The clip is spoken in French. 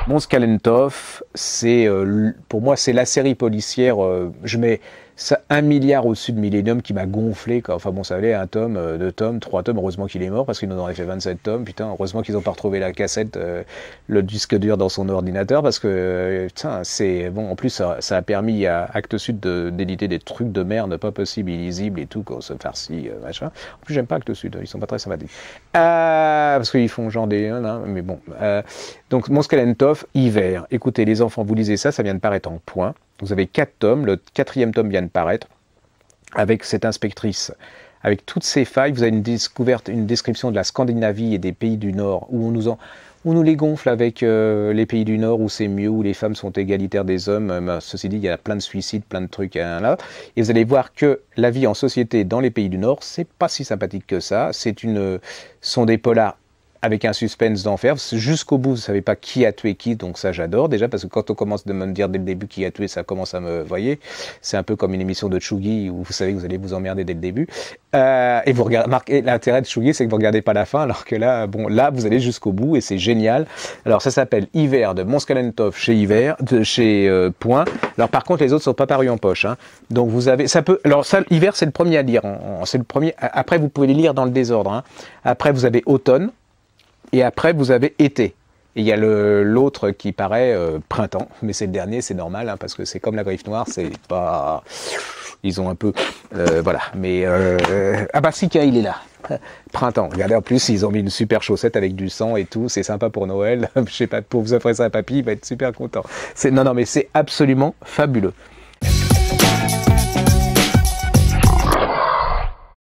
Montskalentoff, c'est pour moi c'est la série policière. Je mets ça 1 milliard au-dessus de Millennium qui m'a gonflé, quoi. Enfin bon, ça allait, 1 tome, 2 tomes, 3 tomes. Heureusement qu'il est mort parce qu'il nous en aurait fait 27 tomes. Putain, heureusement qu'ils n'ont pas retrouvé la cassette, le disque dur dans son ordinateur parce que putain, c'est bon. En plus, ça a permis à Actes Sud d'éditer des trucs de merde pas possibles, illisibles et tout, qu'on se farcit, machin. En plus, j'aime pas Actes Sud, ils sont pas très sympathiques parce qu'ils font genre des, mais bon. Donc Montskalentoff, Hiver. Écoutez, les enfants, vous lisez ça, ça vient de paraître en point. Vous avez 4 tomes, le 4e tome vient de paraître, avec cette inspectrice, avec toutes ces failles. Vous avez une description de la Scandinavie et des pays du Nord, où on nous les gonfle avec les pays du Nord, où c'est mieux, où les femmes sont égalitaires des hommes. Ceci dit, il y a plein de suicides, plein de trucs là. Et vous allez voir que la vie en société dans les pays du Nord, c'est pas si sympathique que ça. Sont des polars avec un suspense d'enfer. Jusqu'au bout, vous ne savez pas qui a tué qui, donc ça j'adore déjà, parce que quand on commence de me dire dès le début qui a tué, ça commence à me... voyez, c'est un peu comme une émission de Tchougi, où vous savez que vous allez vous emmerder dès le début. Et vous remarquez, l'intérêt de Tchougi, c'est que vous ne regardez pas la fin, alors que là, bon, là, vous allez jusqu'au bout, et c'est génial. Alors ça s'appelle Hiver de Montskalentoff chez Point. Alors par contre, les autres ne sont pas parus en poche. Hein. Donc vous avez... ça peut. Alors ça, Hiver, c'est le premier à lire. C'est le premier. Après, vous pouvez les lire dans le désordre. Hein. Après, vous avez Automne. Et après, vous avez été. Et il y a l'autre qui paraît printemps, mais c'est le dernier, c'est normal, hein, parce que c'est comme la Griffe Noire, c'est pas... Ils ont un peu... voilà, mais... ah bah si, tiens, il est là. Printemps. Regardez, en plus, ils ont mis une super chaussette avec du sang et tout, c'est sympa pour Noël. Je sais pas, pour vous offrir ça à papy, il va être super content. Non, mais c'est absolument fabuleux.